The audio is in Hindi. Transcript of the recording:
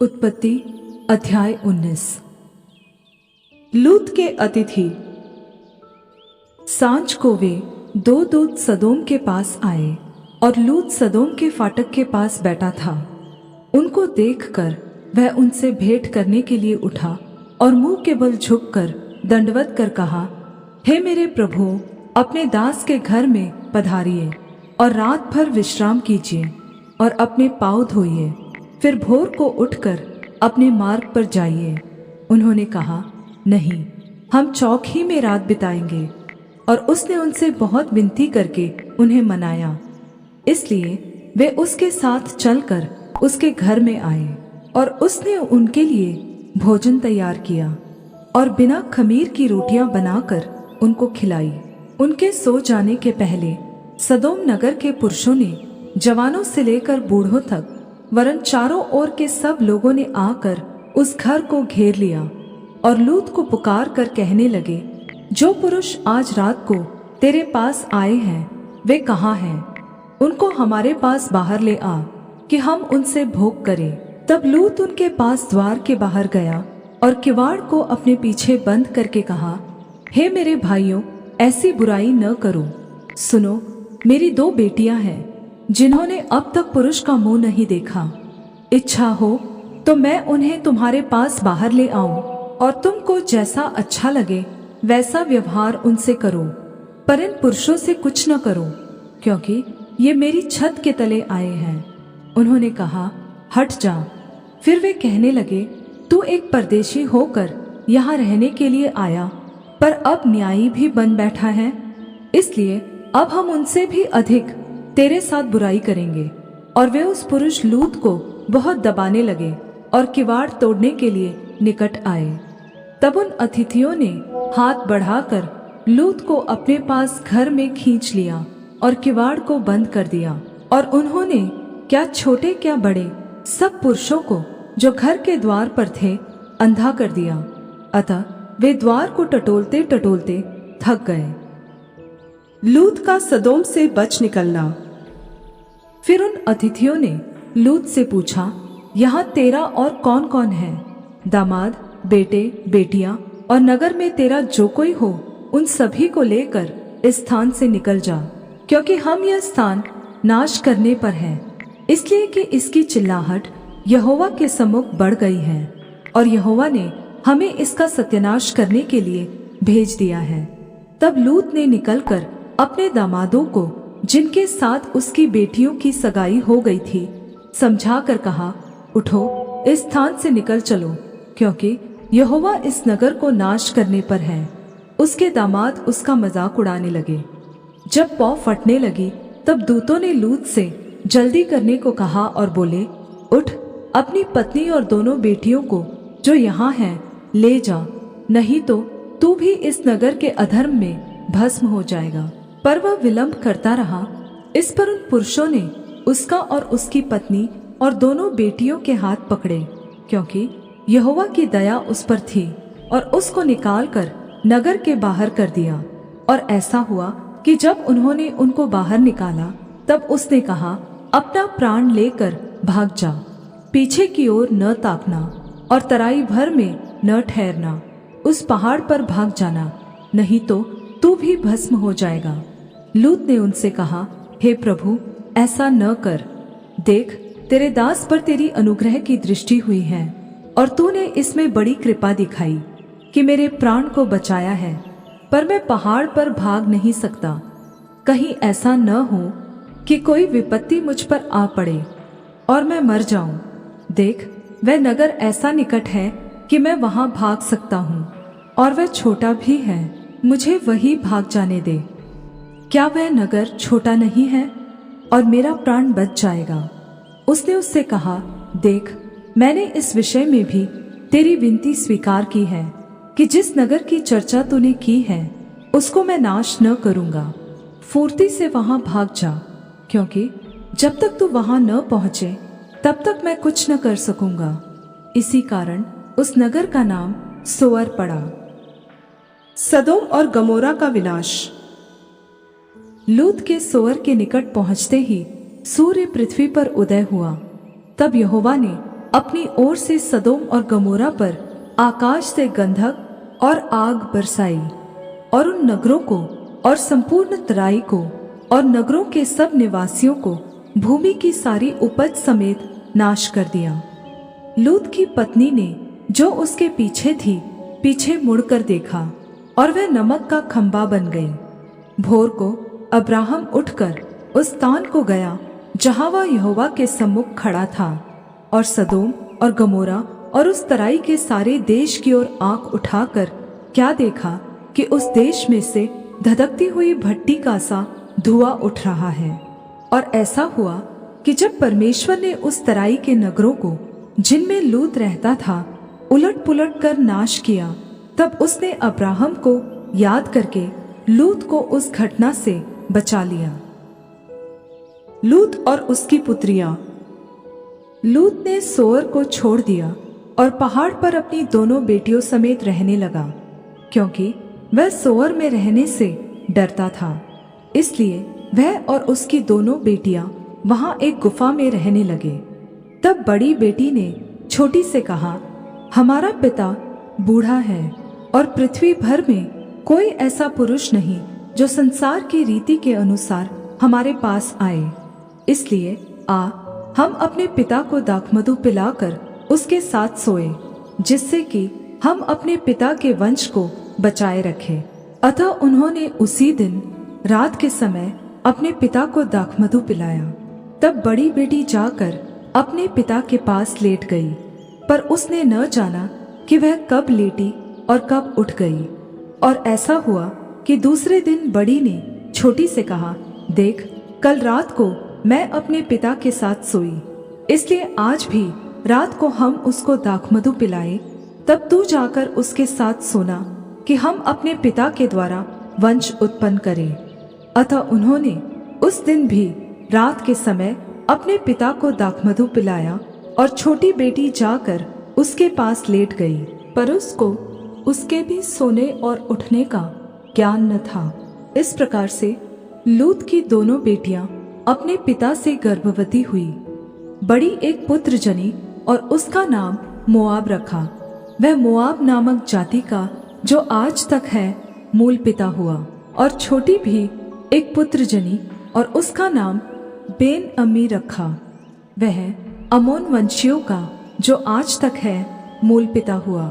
उत्पत्ति अध्याय 19। लूत के अतिथि। सांझ को वे दो दूत सदोम के पास आए और लूत सदोम के फाटक के पास बैठा था। उनको देखकर वह उनसे भेंट करने के लिए उठा और मुंह के बल झुककर दंडवत कर कहा, हे मेरे प्रभु, अपने दास के घर में पधारिए और रात भर विश्राम कीजिए और अपने पाँव धोइए, फिर भोर को उठकर अपने मार्ग पर जाइए। उन्होंने कहा, नहीं, हम चौक ही में रात बिताएंगे। और उसने उनसे बहुत विनती करके उन्हें मनाया, इसलिए वे उसके साथ चलकर उसके घर में आए और उसने उनके लिए भोजन तैयार किया और बिना खमीर की रोटियां बनाकर उनको खिलाई। उनके सो जाने के पहले सदोम नगर के पुरुषों ने जवानों से लेकर बूढ़ों तक वरन चारों ओर के सब लोगों ने आकर उस घर को घेर लिया और लूत को पुकार कर कहने लगे, जो पुरुष आज रात को तेरे पास आए हैं वे कहाँ हैं? उनको हमारे पास बाहर ले आ कि हम उनसे भोग करें। तब लूत उनके पास द्वार के बाहर गया और किवाड़ को अपने पीछे बंद करके कहा, हे मेरे भाइयों, ऐसी बुराई न करो। सुनो, मेरी दो बेटियां हैं जिन्होंने अब तक पुरुष का मुंह नहीं देखा। इच्छा हो तो मैं उन्हें तुम्हारे पास बाहर ले आऊं और तुमको जैसा अच्छा लगे वैसा व्यवहार उनसे करो, पर इन पुरुषों से कुछ न करो, क्योंकि ये मेरी छत के तले आए हैं। उन्होंने कहा, हट जा। फिर वे कहने लगे, तू एक परदेशी होकर यहाँ रहने के लिए आया, पर अब न्यायी भी बन बैठा है, इसलिए अब हम उनसे भी अधिक तेरे साथ बुराई करेंगे। और वे उस पुरुष लूत को बहुत दबाने लगे और किवाड़ तोड़ने के लिए निकट आए। तब उन अतिथियों ने हाथ बढ़ाकर लूत को अपने पास घर में खींच लिया और किवाड़ को बंद कर दिया। और उन्होंने क्या छोटे क्या बड़े सब पुरुषों को जो घर के द्वार पर थे अंधा कर दिया। अतः वे द्वार को टटोलते टटोलते थक गए। लूत का सदोम से बच निकलना। फिर उन अतिथियों ने लूत से पूछा, यहाँ तेरा और कौन कौन है? दामाद, बेटे, बेटियां और नगर में तेरा जो कोई हो उन सभी को लेकर इस स्थान से निकल जा, क्योंकि हम यह स्थान नाश करने पर हैं, इसलिए कि इसकी चिल्लाहट यहोवा के सम्मुख बढ़ गई है और यहोवा ने हमें इसका सत्यानाश करने के लिए भेज दिया है। तब लूत ने निकलकर अपने दामादों को, जिनके साथ उसकी बेटियों की सगाई हो गई थी, समझा कर कहा, उठो, इस स्थान से निकल चलो, क्योंकि यहोवा इस नगर को नाश करने पर है। उसके दामाद उसका मजाक उड़ाने लगे। जब पौ फटने लगी तब दूतों ने लूत से जल्दी करने को कहा और बोले, उठ, अपनी पत्नी और दोनों बेटियों को जो यहाँ हैं ले जा, नहीं तो तू भी इस नगर के अधर्म में भस्म हो जाएगा। पर वह विलंब करता रहा। इस पर उन पुरुषों ने उसका और उसकी पत्नी और दोनों बेटियों के हाथ पकड़े, क्योंकि यहोवा की दया उस पर थी, और उसको निकालकर नगर के बाहर कर दिया। और ऐसा हुआ कि जब उन्होंने उनको बाहर निकाला तब उसने कहा, अपना प्राण लेकर भाग जा, पीछे की ओर न ताकना और तराई भर में न ठहरना, उस पहाड़ पर भाग जाना, नहीं तो तू भी भस्म हो जाएगा। लूत ने उनसे कहा, हे प्रभु, ऐसा न कर। देख, तेरे दास पर तेरी अनुग्रह की दृष्टि हुई है और तूने इसमें बड़ी कृपा दिखाई कि मेरे प्राण को बचाया है, पर मैं पहाड़ पर भाग नहीं सकता। कहीं ऐसा न हो कि कोई विपत्ति मुझ पर आ पड़े और मैं मर जाऊं। देख, वह नगर ऐसा निकट है कि मैं वहां भाग सकता हूं, और वह छोटा भी है, मुझे वही भाग जाने दे। क्या वह नगर छोटा नहीं है और मेरा प्राण बच जाएगा? उसने उससे कहा, देख, मैंने इस विषय में भी तेरी विनती स्वीकार की है कि जिस नगर की चर्चा तूने की है उसको मैं नाश न करूंगा। फुर्ती से वहां भाग जा, क्योंकि जब तक तू वहां न पहुंचे तब तक मैं कुछ न कर सकूंगा। इसी कारण उस नगर का नाम सोअर पड़ा। सदोम और गमोरा का विनाश। लूत के सोअर के निकट पहुंचते ही सूर्य पृथ्वी पर उदय हुआ। तब यहोवा ने अपनी ओर से सदोम और गमोरा पर आकाश से गंधक और आग बरसाई और उन नगरों को और संपूर्ण तराई को और नगरों के सब निवासियों को भूमि की सारी उपज समेत नाश कर दिया। लूत की पत्नी ने जो उसके पीछे थी पीछे मुड़कर देखा और वह नमक का खंबा बन गई। भोर को अब्राहम उठकर उस स्थान को गया जहाँ वह यहोवा के सम्मुख खड़ा था, और सदोम और गमोरा और उस तराई के सारे देश की ओर आंख उठाकर क्या देखा कि उस देश में से धधकती हुई भट्टी का सा धुआं उठ रहा है। और ऐसा हुआ कि जब परमेश्वर ने उस तराई के नगरों को जिनमें लूत रहता था उलट पुलट कर नाश किया, तब उसने अब्राहम को याद करके लूत को उस घटना से बचा लिया। लूत और उसकी पुत्रियां। लूत ने सोअर को छोड़ दिया और पहाड़ पर अपनी दोनों बेटियों समेत रहने लगा, क्योंकि वह सोअर में रहने से डरता था। इसलिए वह और उसकी दोनों बेटियां वहां एक गुफा में रहने लगे। तब बड़ी बेटी ने छोटी से कहा, हमारा पिता बूढ़ा है और पृथ्वी भर में कोई ऐसा पुरुष नहीं जो संसार की रीति के अनुसार हमारे पास आए। इसलिए हम अपने पिता को दाखमधु पिलाकर उसके साथ सोए, जिससे कि हम अपने पिता के वंश को बचाए रखें। अतः उन्होंने उसी दिन रात के समय अपने पिता को दाखमधु पिलाया। तब बड़ी बेटी जाकर अपने पिता के पास लेट गई, पर उसने न जाना कि वह कब लेटी और कब उठ गई। और ऐसा हुआ कि दूसरे दिन बड़ी ने छोटी से कहा, देख, कल रात को मैं अपने पिता के साथ सोई, इसलिए आज भी रात को हम उसको दाखमधु पिलाए, तब तू जाकर उसके साथ सोना कि हम अपने पिता के द्वारा वंश उत्पन्न करें। अतः उन्होंने उस दिन भी रात के समय अपने पिता को दाखमधु पिलाया, और छोटी बेटी जाकर उसके पास लेट गई, पर उसको उसके भी सोने और उठने का ज्ञान न था। इस प्रकार से लूत की दोनों बेटियां अपने पिता से गर्भवती हुई। बड़ी एक पुत्र जनी और उसका नाम मोआब रखा। वह मोआब नामक जाति का, जो आज तक है, मूल पिता हुआ। और छोटी भी एक पुत्र जनी और उसका नाम बेन अम्मी रखा। वह अमोन वंशियों का, जो आज तक है, मूल पिता हुआ।